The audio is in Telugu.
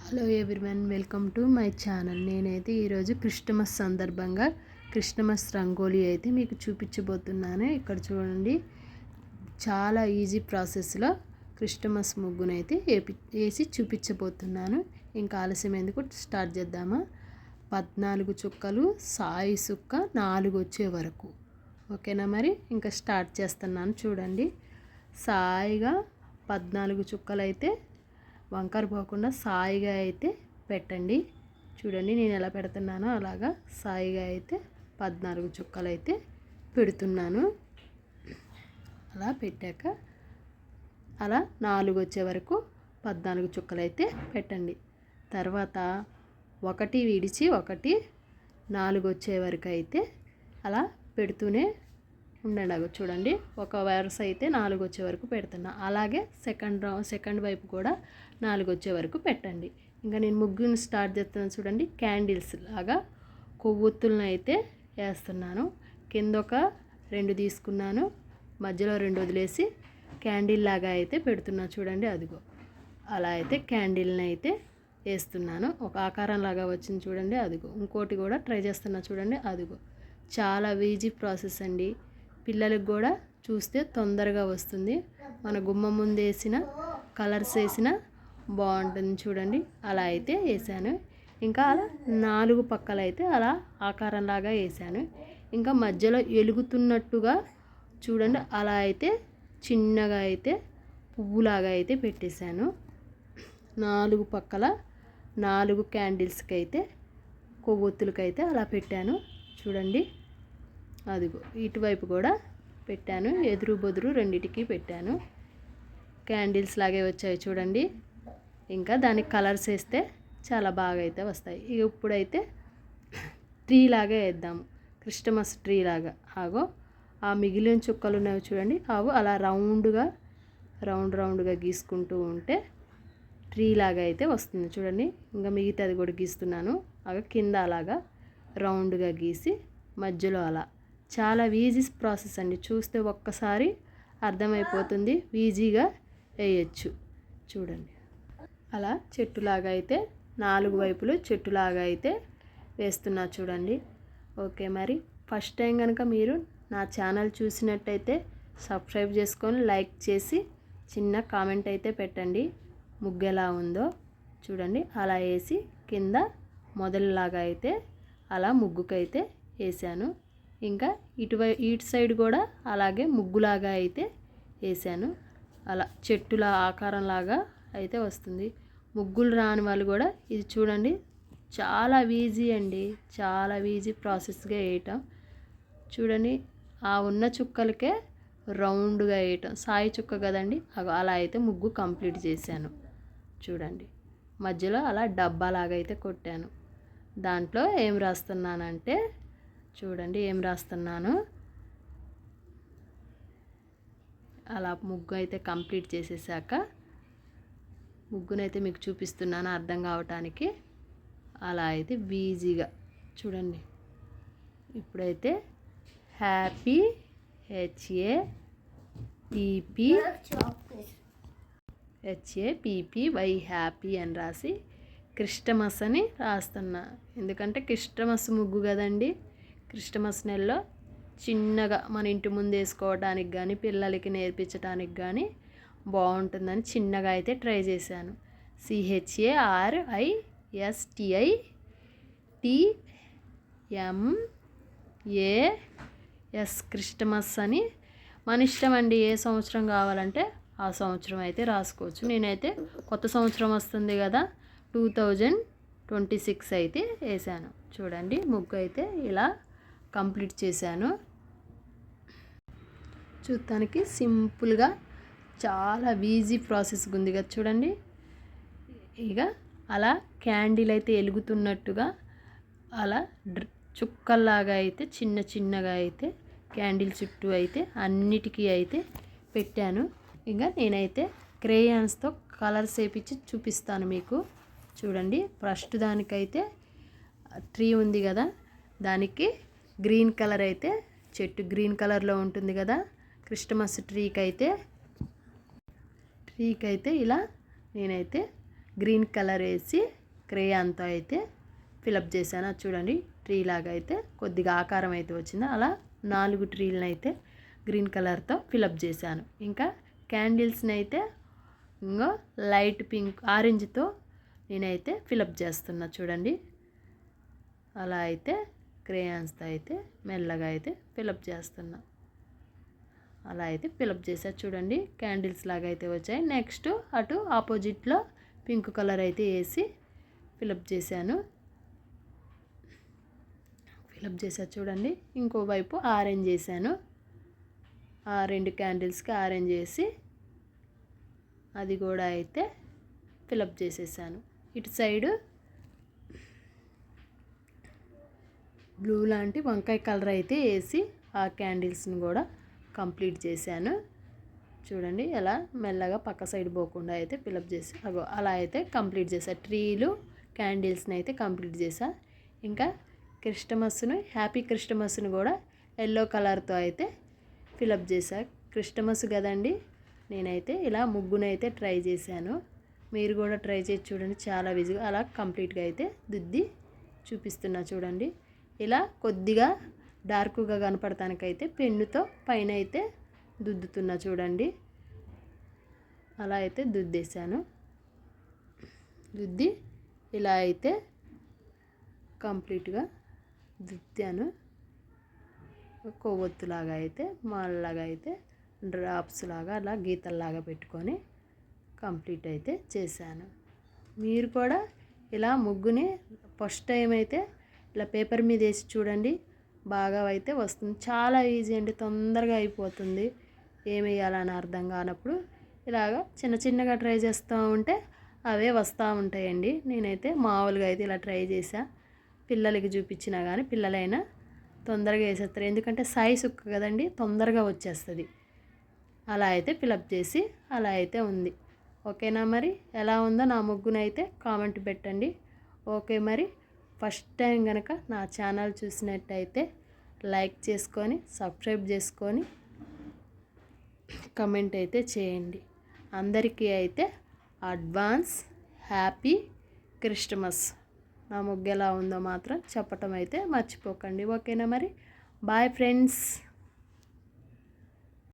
Hello everyone, welcome to my channel. నేనైతే ఈరోజు క్రిస్టమస్ సందర్భంగా క్రిస్టమస్ రంగోలీ అయితే మీకు చూపించబోతున్నాను. ఇక్కడ చూడండి, చాలా ఈజీ ప్రాసెస్లో క్రిస్టమస్ ముగ్గునైతే వేసి చూపించబోతున్నాను. ఇంకా ఆలస్యం ఎందుకు, స్టార్ట్ చేద్దామా. 14 చుక్కలు, సాయి సుక్క 4 వచ్చే వరకు. ఓకేనా? మరి ఇంకా స్టార్ట్ చేస్తున్నాను. చూడండి, సాయిగా 14 చుక్కలు అయితే వంకర పోకుండా సాయిగా అయితే పెట్టండి. చూడండి, నేను ఎలా పెడుతున్నానో అలాగా సాయిగా అయితే 14 చుక్కలు అయితే పెడుతున్నాను. అలా పెట్టాక అలా 4 వచ్చే వరకు 14 చుక్కలు అయితే పెట్టండి. తర్వాత ఒకటి విడిచి ఒకటి 4 వచ్చే వరకు అయితే అలా పెడుతూనే ఉండండి. అవి చూడండి, ఒక వరుస అయితే 4 వచ్చే వరకు పెడుతున్నా. అలాగే సెకండ్ వైపు కూడా 4 వచ్చే వరకు పెట్టండి. ఇంకా నేను ముగ్గుని స్టార్ట్ చేస్తున్నాను. చూడండి, క్యాండిల్స్ లాగా కొవ్వొత్తులను అయితే వేస్తున్నాను. కింద ఒక 2 తీసుకున్నాను, మధ్యలో 2 వదిలేసి క్యాండిల్ లాగా అయితే పెడుతున్నాను. చూడండి, అదిగో అలా అయితే క్యాండిల్ని అయితే వేస్తున్నాను. ఒక ఆకారం లాగా వచ్చింది చూడండి, అదిగో. ఇంకోటి కూడా ట్రై చేస్తున్నా. చూడండి, అదిగో. చాలా ఈజీ ప్రాసెస్ అండి. పిల్లలకు కూడా చూస్తే తొందరగా వస్తుంది. మన గుమ్మం ముందు వేసిన కలర్స్ వేసిన బాగుంటుంది. చూడండి, అలా అయితే వేసాను. ఇంకా అలా 4 పక్కలు అయితే అలా ఆకారంలాగా వేసాను. ఇంకా మధ్యలో ఎలుగుతున్నట్టుగా చూడండి, అలా అయితే చిన్నగా అయితే పువ్వులాగా అయితే పెట్టేశాను. 4 పక్కల 4 క్యాండిల్స్కి అయితే కొవ్వొత్తులకైతే అలా పెట్టాను. చూడండి, అదిగో ఇటువైపు కూడా పెట్టాను. ఎదురు బొదురు రెండిటికి పెట్టాను. క్యాండిల్స్ లాగే వచ్చాయి చూడండి. ఇంకా దానికి కలర్స్ వేస్తే చాలా బాగా అయితే వస్తాయి. ఇప్పుడైతే ట్రీ లాగా వేద్దాము, క్రిస్టమస్ ట్రీ లాగా. ఆగో ఆ మిగిలిన చుక్కలు ఉన్నవి చూడండి, అవి అలా రౌండ్గా గీసుకుంటూ ఉంటే ట్రీ లాగా అయితే వస్తుంది. చూడండి, ఇంకా మిగతాది కూడా గీస్తున్నాను. అవి కింద అలాగా రౌండ్గా గీసి మధ్యలో అలా. చాలా ఈజీ ప్రాసెస్ అండి. చూస్తే ఒక్కసారి అర్థమైపోతుంది, ఈజీగా వేయచ్చు. చూడండి, అలా చెట్టులాగా అయితే 4 వైపులు చెట్టులాగా అయితే వేస్తున్నా. చూడండి. ఓకే, మరి ఫస్ట్ టైం కనుక మీరు నా ఛానల్ చూసినట్టయితే సబ్స్క్రైబ్ చేసుకొని లైక్ చేసి చిన్న కామెంట్ అయితే పెట్టండి. ముగ్గు ఎలా ఉందో చూడండి. అలా వేసి కింద మొదలులాగా అయితే అలా ముగ్గుకైతే వేసాను. ఇంకా ఇటు సైడ్ కూడా అలాగే ముగ్గులాగా అయితే వేసాను. అలా చెట్టుల ఆకారంలాగా అయితే వస్తుంది. ముగ్గులు రాని వాళ్ళు కూడా ఇది చూడండి, చాలా ఈజీ అండి. చాలా ఈజీ ప్రాసెస్గా వేయటం. చూడండి, ఆ ఉన్న చుక్కలకే రౌండ్గా వేయటం. సాయి చుక్క కదండి, అలా అయితే ముగ్గు కంప్లీట్ చేశాను. చూడండి, మధ్యలో అలా డబ్బాలాగా అయితే కొట్టాను. దాంట్లో ఏం రాస్తున్నానంటే చూడండి, ఏం రాస్తున్నాను. అలా ముగ్గు అయితే కంప్లీట్ చేసేసాక ముగ్గునైతే మీకు చూపిస్తున్నాను అర్థం కావటానికి. అలా అయితే ఈజీగా చూడండి. ఇప్పుడైతే హ్యాపీ HAPPY హ్యాపీ అని రాసి క్రిస్టమస్ అని రాస్తున్నా. ఎందుకంటే క్రిస్టమస్ ముగ్గు కదండి. క్రిస్టమస్ నెలలో చిన్నగా మన ఇంటి ముందు వేసుకోవడానికి కానీ పిల్లలకి నేర్పించడానికి కానీ బాగుంటుందని చిన్నగా అయితే ట్రై చేశాను. CHARISTITMAS క్రిస్టమస్ అని మన ఇష్టం అండి. ఏ సంవత్సరం కావాలంటే ఆ సంవత్సరం అయితే రాసుకోవచ్చు. నేనైతే కొత్త సంవత్సరం వస్తుంది కదా, 2026 అయితే వేసాను. చూడండి, ముగ్గు అయితే ఇలా కంప్లీట్ చేశాను. చూడటానికి సింపుల్గా చాలా ఈజీ ప్రాసెస్ ఉంది కదా. చూడండి, ఇక అలా క్యాండిల్ అయితే వెలుగుతున్నట్టుగా అలా చుక్కల్లాగా అయితే చిన్నగా అయితే క్యాండిల్ చుట్టూ అయితే అన్నిటికీ అయితే పెట్టాను. ఇంకా నేనైతే క్రేయాన్స్తో కలర్స్ వేపించి చూపిస్తాను మీకు. చూడండి, ఫస్ట్ దానికైతే ట్రీ ఉంది కదా, దానికి గ్రీన్ కలర్ అయితే చెట్టు గ్రీన్ కలర్లో ఉంటుంది కదా. క్రిస్టమస్ ట్రీకి అయితే ఇలా నేనైతే గ్రీన్ కలర్ వేసి క్రేయాన్తో అయితే ఫిలప్ చేశాను. అది చూడండి ట్రీ లాగా అయితే కొద్దిగా ఆకారం అయితే వచ్చింది. అలా 4 ట్రీలను అయితే గ్రీన్ కలర్తో ఫిలప్ చేశాను. ఇంకా క్యాండిల్స్ని అయితే ఇంకో లైట్ పింక్ ఆరెంజ్తో నేనైతే ఫిలప్ చేస్తున్నా చూడండి. అలా అయితే క్రేయాన్స్తో అయితే మెల్లగా అయితే ఫిలప్ చేస్తున్నా. అలా అయితే ఫిలప్ చేసా చూడండి. క్యాండిల్స్ లాగా అయితే వచ్చాయి. నెక్స్ట్ అటు ఆపోజిట్లో పింక్ కలర్ అయితే వేసి ఫిలప్ చేశాను. ఫిలప్ చేసా చూడండి. ఇంకోవైపు ఆరెంజ్ వేసాను. ఆ 2 క్యాండిల్స్కి ఆరెంజ్ వేసి అది కూడా అయితే ఫిలప్ చేసేసాను. ఇటు సైడు బ్లూ లాంటి వంకాయ కలర్ అయితే వేసి ఆ క్యాండిల్స్ని కూడా కంప్లీట్ చేశాను. చూడండి ఎలా మెల్లగా పక్క సైడ్ పోకుండా అయితే ఫిలప్ చేసి అలా అయితే కంప్లీట్ చేశా. ట్రీలు క్యాండిల్స్ని అయితే కంప్లీట్ చేశా. ఇంకా క్రిస్టమస్ను హ్యాపీ క్రిస్టమస్ను కూడా ఎల్లో కలర్తో అయితే ఫిలప్ చేశా. క్రిస్టమస్ కదండి, నేనైతే ఇలా ముగ్గునైతే ట్రై చేశాను. మీరు కూడా ట్రై చేసి చూడండి, చాలా ఈజీగా అలా కంప్లీట్గా అయితే దిద్ది చూపిస్తున్నా చూడండి. ఇలా కొద్దిగా డార్క్గా కనపడటానికైతే పెన్నుతో పైన అయితే దుద్దుతున్నా చూడండి. అలా అయితే దుద్దేశాను. దుద్ది ఇలా అయితే కంప్లీట్గా దుద్దాను. కొవ్వొత్తులాగా అయితే మాల్లాగా అయితే డ్రాప్స్ లాగా అలా గీతల్లాగా పెట్టుకొని కంప్లీట్ అయితే చేశాను. మీరు కూడా ఇలా ముగ్గుని ఫస్ట్ టైం అయితే ఇలా పేపర్ మీద వేసి చూడండి, బాగా అయితే వస్తుంది. చాలా ఈజీ అండి, తొందరగా అయిపోతుంది. ఏం వేయాలని అర్థం కానప్పుడు ఇలాగా చిన్న చిన్నగా ట్రై చేస్తూ ఉంటే అవే వస్తూ ఉంటాయండి. నేనైతే మామూలుగా అయితే ఇలా ట్రై చేసా. పిల్లలకి చూపించినా కానీ పిల్లలైనా తొందరగా వేసేస్తారు, ఎందుకంటే సాయి సుక్క కదండి, తొందరగా వచ్చేస్తుంది. అలా అయితే ఫిలప్ చేసి అలా అయితే ఉంది. ఓకేనా, మరి ఎలా ఉందో నా ముగ్గునైతే కామెంట్ పెట్టండి. ఓకే, మరి ఫస్ట్ టైం కనుక నా ఛానల్ చూసినట్టయితే లైక్ చేసుకొని సబ్స్క్రైబ్ చేసుకొని కమెంట్ అయితే చేయండి. అందరికీ అయితే అడ్వాన్స్ హ్యాపీ క్రిస్టమస్. నా ముగ్గు ఎలా ఉందో మాత్రం చెప్పటం అయితే మర్చిపోకండి. ఓకేనా, మరి బాయ్ ఫ్రెండ్స్.